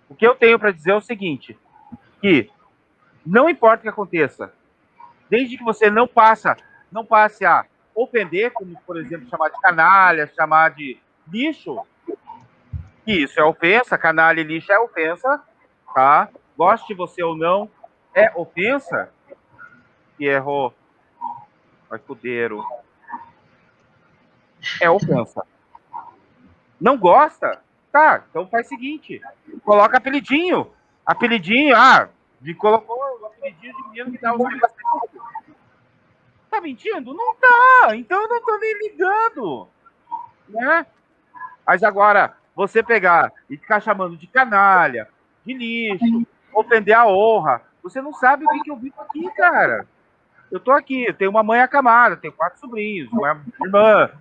O que eu tenho para dizer é o seguinte, que não importa o que aconteça, desde que você não passe a ofender, como, por exemplo, chamar de canalha, chamar de lixo, que isso é ofensa, canalha e lixo é ofensa, tá? Goste você ou não, é ofensa, que errou, vai fudeiro, é ofensa. Não gosta? Tá, então faz o seguinte, coloca apelidinho, colocou o apelidinho de menino que dá os negócios. Tá mentindo? Não tá, então eu não tô nem ligando, né? Mas agora, você pegar e ficar chamando de canalha, de lixo, ofender a honra, você não sabe o que eu vivo aqui, cara. Eu tô aqui, eu tenho uma mãe acamada, tenho 4 sobrinhos, uma irmã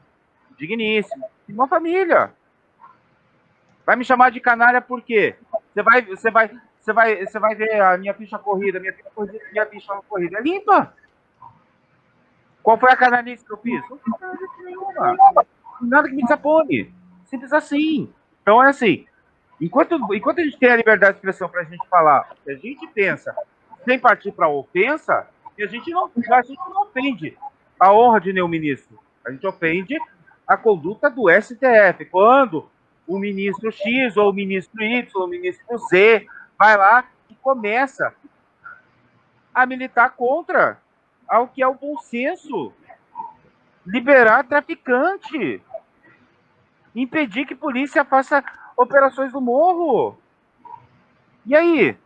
digníssima, uma família. Vai me chamar de canalha por quê? Você vai ver a minha ficha corrida, minha ficha corrida é limpa. Qual foi a canalice que eu fiz? Não fiz canalice nenhuma. Nada que me desapone. Simples assim. Então é assim, enquanto a gente tem a liberdade de expressão para a gente falar o que a gente pensa, sem partir para a ofensa, a gente não ofende a honra de nenhum ministro. A gente ofende a conduta do STF. Quando o ministro X, ou o ministro Y, ou o ministro Z vai lá e começa a militar contra ao que é o bom senso. Liberar traficante. Impedir que polícia faça operações no morro. E aí?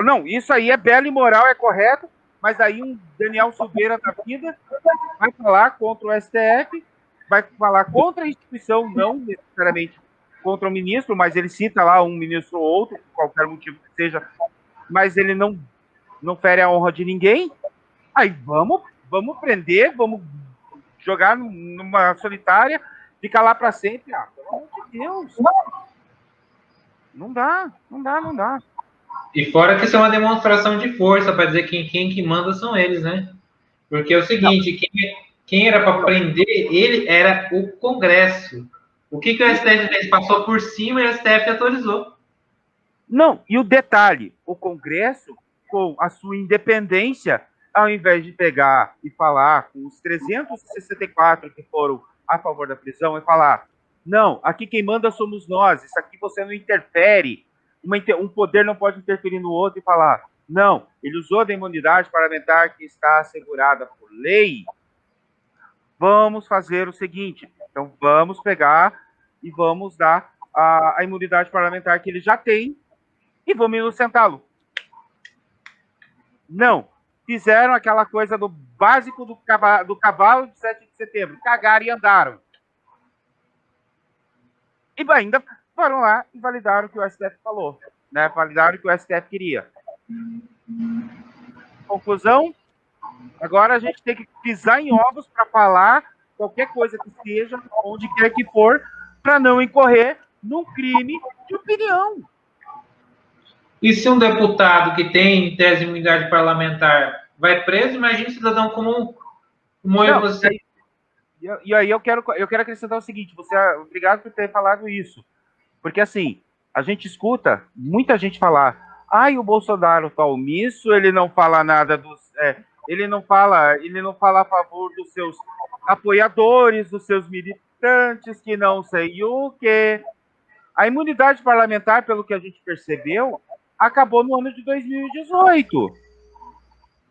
Não, isso aí é belo e moral, é correto, mas aí um Daniel Silveira da vida vai falar contra o STF, vai falar contra a instituição, não necessariamente contra o ministro, mas ele cita lá um ministro ou outro, por qualquer motivo que seja, mas ele não fere a honra de ninguém. Aí vamos prender, vamos jogar numa solitária, ficar lá para sempre. Ah, pelo amor de Deus. Não dá. E fora que isso é uma demonstração de força para dizer que quem que manda são eles, né? Porque é o seguinte, quem era para prender ele era o Congresso. O que o STF fez? Passou por cima e o STF autorizou. Não, e o detalhe, o Congresso, com a sua independência, ao invés de pegar e falar com os 364 que foram a favor da prisão, e falar, não, aqui quem manda somos nós, isso aqui você não interfere, um poder não pode interferir no outro, e falar, não, ele usou da imunidade parlamentar que está assegurada por lei, vamos fazer o seguinte, então vamos pegar e vamos dar a imunidade parlamentar que ele já tem, e vamos inocentá-lo. Não. Fizeram aquela coisa do básico do cavalo de 7 de setembro. Cagaram e andaram. E ainda foram lá e validaram o que o STF falou. Né? Validaram o que o STF queria. Conclusão? Agora a gente tem que pisar em ovos para falar qualquer coisa que seja, onde quer que for, para não incorrer num crime de opinião. E se um deputado que tem, em tese, imunidade parlamentar vai preso, imagina um cidadão comum. E aí eu quero acrescentar o seguinte, obrigado por ter falado isso. Porque assim, a gente escuta muita gente falar, o Bolsonaro tá omisso, ele não fala nada ele não fala a favor dos seus apoiadores, dos seus militantes, que não sei o quê. A imunidade parlamentar, pelo que a gente percebeu, acabou no ano de 2018.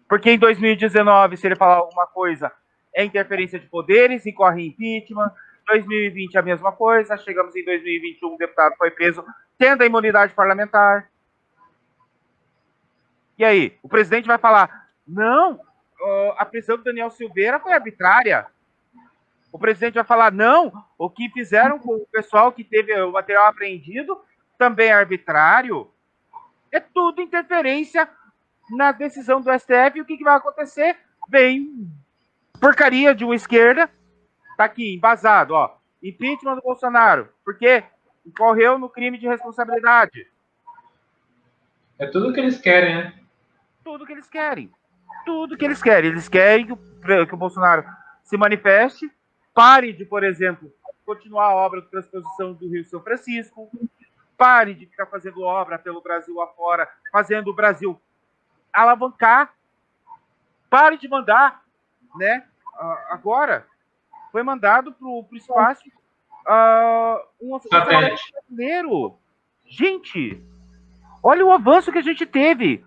Porque em 2019, se ele falar alguma coisa, é interferência de poderes, incorre impeachment. 2020 a mesma coisa. Chegamos em 2021, o deputado foi preso tendo a imunidade parlamentar. E aí? O presidente vai falar, não, a prisão do Daniel Silveira foi arbitrária. O presidente vai falar, não, o que fizeram com o pessoal que teve o material apreendido também é arbitrário. É tudo interferência na decisão do STF. E o que vai acontecer? Vem porcaria de uma esquerda, tá aqui, embasado, ó. Impeachment do Bolsonaro. Por quê? Incorreu no crime de responsabilidade. É tudo que eles querem, né? Tudo que eles querem. Eles querem que o Bolsonaro se manifeste, pare de, por exemplo, continuar a obra de transposição do Rio São Francisco, Pare de ficar fazendo obra pelo Brasil afora, fazendo o Brasil alavancar. Pare de mandar, né? Agora foi mandado para o espaço um satélite brasileiro. Gente, olha o avanço que a gente teve.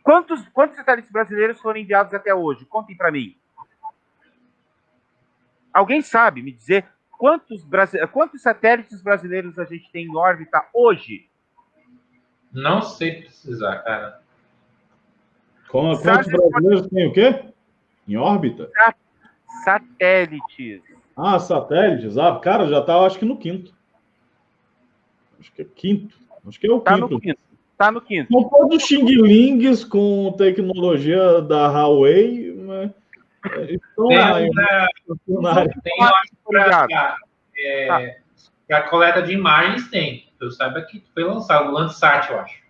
Quantos satélites brasileiros foram enviados até hoje? Contem para mim. Alguém sabe me dizer quantos satélites brasileiros a gente tem em órbita hoje? Não sei precisar, cara. Quantos brasileiros tem o quê? Em órbita? Satélites. Ah, satélites? Ah, cara, já tá, acho que no quinto. Acho que é quinto. Acho que é o quinto. Tá no quinto. São todos xing-lings com tecnologia da Huawei, né? A coleta de imagens tem. Eu saiba que foi lançado o Landsat, eu acho.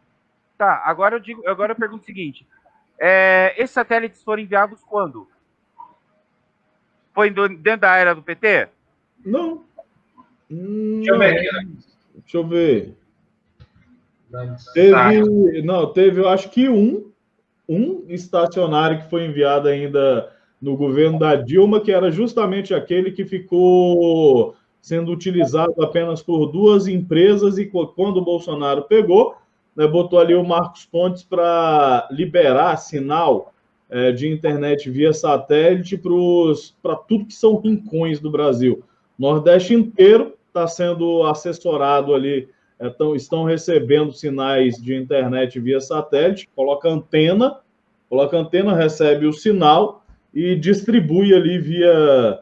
Tá, agora eu pergunto o seguinte. Esses satélites foram enviados quando? Foi dentro da era do PT? Não. Deixa eu ver aqui. Deixa eu ver. Teve, eu acho que um estacionário que foi enviado ainda no governo da Dilma, que era justamente aquele que ficou sendo utilizado apenas por 2 empresas, e quando o Bolsonaro pegou, né, botou ali o Marcos Pontes para liberar sinal de internet via satélite para tudo que são rincões do Brasil. O Nordeste inteiro está sendo assessorado ali, estão recebendo sinais de internet via satélite, coloca antena, recebe o sinal e distribui ali via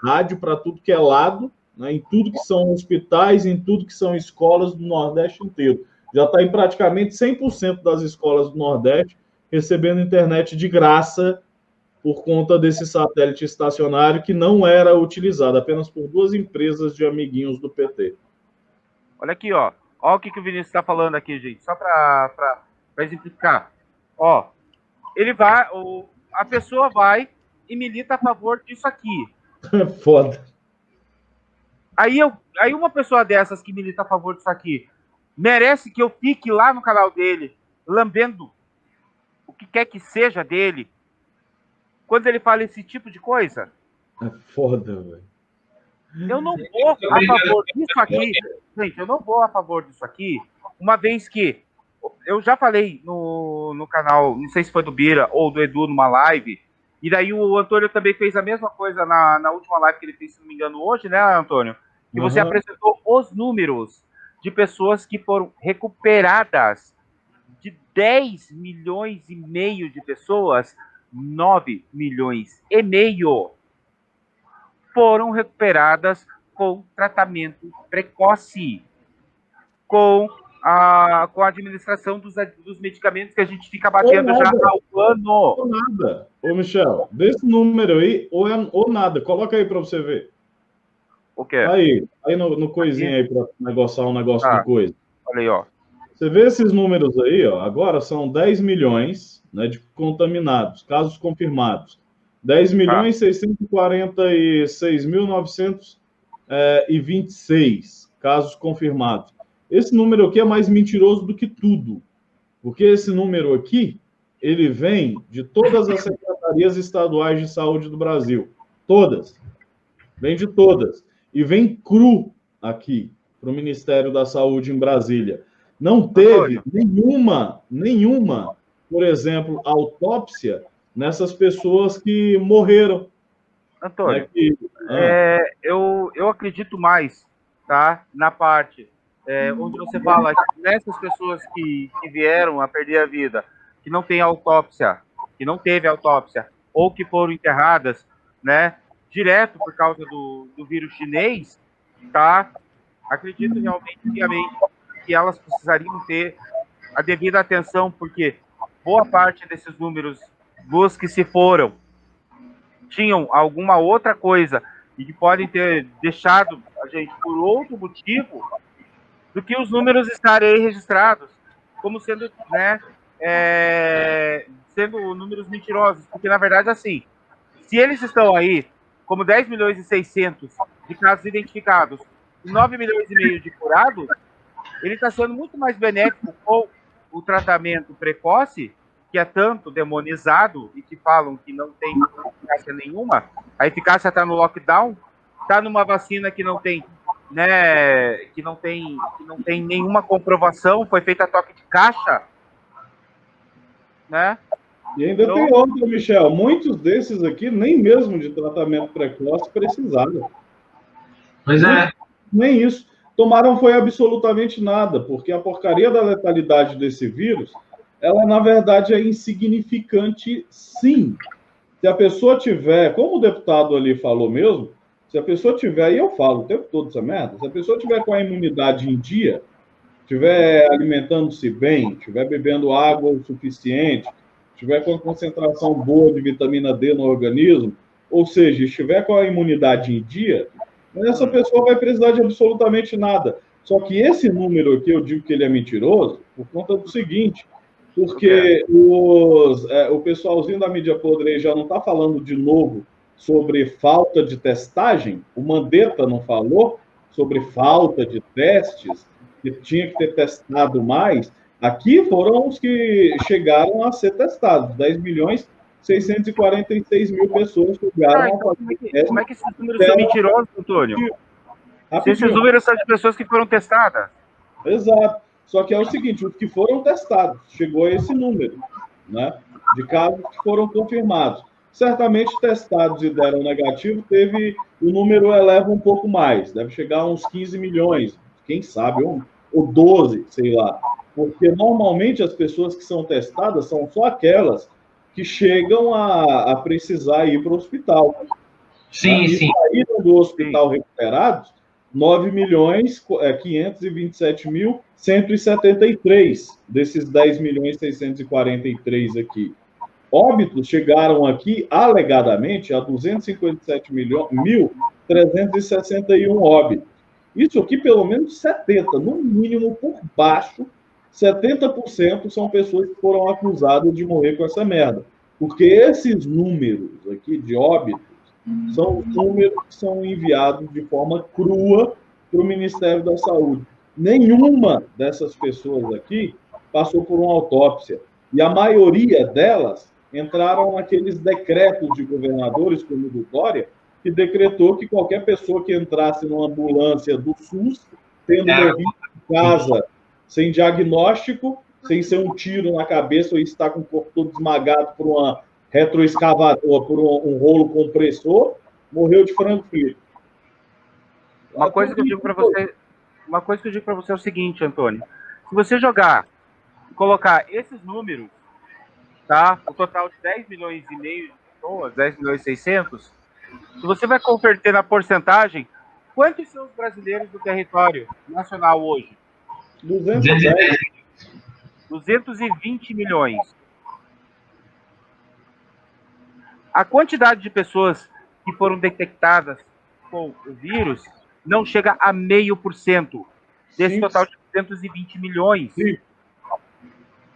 rádio para tudo que é lado, né, em tudo que são hospitais, em tudo que são escolas do Nordeste inteiro. Já está em praticamente 100% das escolas do Nordeste recebendo internet de graça por conta desse satélite estacionário que não era utilizado, apenas por 2 empresas de amiguinhos do PT. Olha aqui, ó. Olha o que o Vinícius está falando aqui, gente. Só para exemplificar. Ó, a pessoa vai e milita a favor disso aqui. Foda. Aí uma pessoa dessas que milita a favor disso aqui merece que eu fique lá no canal dele, lambendo o que quer que seja dele, quando ele fala esse tipo de coisa? É foda, velho. Eu não vou a favor disso aqui. Gente, eu não vou a favor disso aqui, uma vez que eu já falei no canal, não sei se foi do Bira ou do Edu numa live, e daí o Antônio também fez a mesma coisa na última live que ele fez, se não me engano, hoje, né, Antônio? Que você apresentou os números de pessoas que foram recuperadas. De 10 milhões e meio de pessoas, 9 milhões e meio foram recuperadas com tratamento precoce, com a administração dos medicamentos que a gente fica batendo já há um ano. Ou nada. Ô, Michel, desse número aí, ou nada. Coloca aí para você ver. O quê? Aí no coisinho aí para negociar um negócio de coisa. Olha aí, ó. Você vê esses números aí, ó. Agora são 10 milhões, né, de contaminados, casos confirmados. 10 milhões 646.926 casos confirmados. Esse número aqui é mais mentiroso do que tudo, porque esse número aqui, ele vem de todas as secretarias estaduais de saúde do Brasil. Todas. Vem de todas. E vem cru aqui, para o Ministério da Saúde em Brasília. Não teve nenhuma, por exemplo, autópsia nessas pessoas que morreram. Antônio, eu acredito mais, tá, na parte onde você fala que nessas pessoas que vieram a perder a vida, que não tem autópsia, que não teve autópsia, ou que foram enterradas, né, direto por causa do vírus chinês, tá? Acredito realmente que elas precisariam ter a devida atenção, porque boa parte desses números dos que se foram tinham alguma outra coisa e que podem ter deixado a gente por outro motivo do que os números estarem aí registrados como sendo, né, sendo números mentirosos, porque na verdade, assim, se eles estão aí como 10 milhões e 600 de casos identificados e 9 milhões e meio de curados, ele está sendo muito mais benéfico com o tratamento precoce, que é tanto demonizado e que falam que não tem eficácia nenhuma. A eficácia está no lockdown, está numa vacina que não tem, né, que não tem nenhuma comprovação, foi feita a toque de caixa, né? E ainda Então, tem outro, Michel. Muitos desses aqui nem mesmo de tratamento precoce precisaram. Pois é. Nem isso. Tomaram foi absolutamente nada, porque a porcaria da letalidade desse vírus, ela na verdade é insignificante, sim. Se a pessoa tiver, como o deputado ali falou mesmo, se a pessoa tiver, e eu falo o tempo todo essa merda, se a pessoa tiver com a imunidade em dia, estiver alimentando-se bem, estiver bebendo água o suficiente, estiver com a concentração boa de vitamina D no organismo, ou seja, estiver com a imunidade em dia, essa pessoa vai precisar de absolutamente nada. Só que esse número aqui, eu digo que ele é mentiroso, por conta do seguinte, porque o pessoalzinho da mídia podre já não está falando de novo sobre falta de testagem, o Mandetta não falou sobre falta de testes, que tinha que ter testado mais. Aqui foram os que chegaram a ser testados, 10.646.000 pessoas chegaram a fazer teste. Como é que esses números são mentirosos, Antônio? Se esses números são de pessoas que foram testadas. Exato. Só que é o seguinte, os que foram testados, chegou a esse número, né, de casos que foram confirmados. Certamente testados e deram negativo, o número eleva um pouco mais, deve chegar a uns 15 milhões, quem sabe, ou 12, sei lá. Porque normalmente as pessoas que são testadas são só aquelas que chegam a precisar ir para o hospital. Sim, sim. E saíram do hospital recuperados 9.527.173 desses 10.643 aqui. Óbitos chegaram aqui, alegadamente, a 257.361 óbitos. Isso aqui, pelo menos 70, no mínimo por baixo, 70% são pessoas que foram acusadas de morrer com essa merda. Porque esses números aqui de óbitos são números que são enviados de forma crua para o Ministério da Saúde. Nenhuma dessas pessoas aqui passou por uma autópsia. E a maioria delas entraram naqueles decretos de governadores, como o do Dória, que decretou que qualquer pessoa que entrasse numa ambulância do SUS, tendo morrido em casa, sem diagnóstico, sem ser um tiro na cabeça ou estar com o corpo todo esmagado por uma retroescavador, por um rolo compressor, morreu de frango frito. Uma coisa que eu digo para você é o seguinte, Antônio. Se você colocar esses números, tá? O total de 10 milhões e meio de pessoas, 10 milhões e 600, se você vai converter na porcentagem, quantos são os brasileiros do território nacional hoje? 220 milhões. A quantidade de pessoas que foram detectadas com o vírus não chega a 0,5% desse total de 220 milhões. Sim.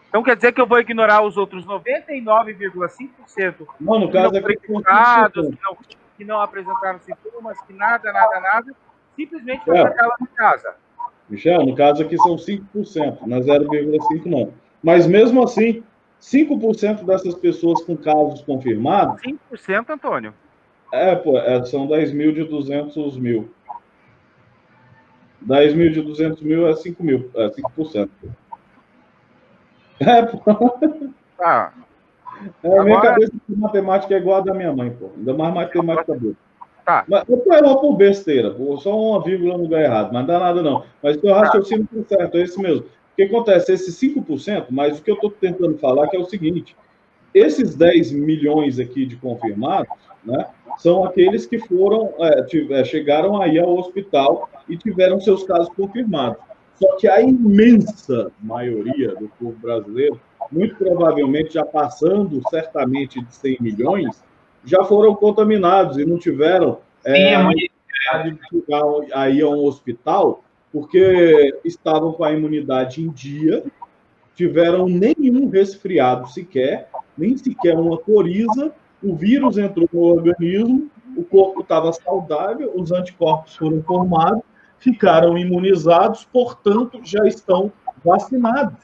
Então quer dizer que eu vou ignorar os outros 99,5% não, no caso que não apresentaram sintomas, que nada, simplesmente para ficar lá em casa. Michel, no caso aqui são 5%, não é 0,5% não. Mas mesmo assim, 5% dessas pessoas com casos confirmados... 5%, Antônio? São 10 mil de 200 mil. 10 mil de 200 mil é 5 mil, 5%. A minha cabeça de matemática é igual a da minha mãe, pô. Ainda mais matemática boa. Tá. Mas eu errou por besteira, pô. Só uma vírgula no lugar errado, mas não dá nada não. Mas o teu raciocínio tá certo, é esse mesmo. O que acontece? Esses 5%, mas o que eu estou tentando falar que é o seguinte, esses 10 milhões aqui de confirmados, né, são aqueles que chegaram aí ao hospital e tiveram seus casos confirmados. Só que a imensa maioria do povo brasileiro, muito provavelmente já passando certamente de 100 milhões, já foram contaminados e não tiveram de chegar aí a um hospital porque estavam com a imunidade em dia, tiveram nenhum resfriado sequer, nem sequer uma coriza, o vírus entrou no organismo, o corpo estava saudável, os anticorpos foram formados, ficaram imunizados, portanto, já estão vacinados.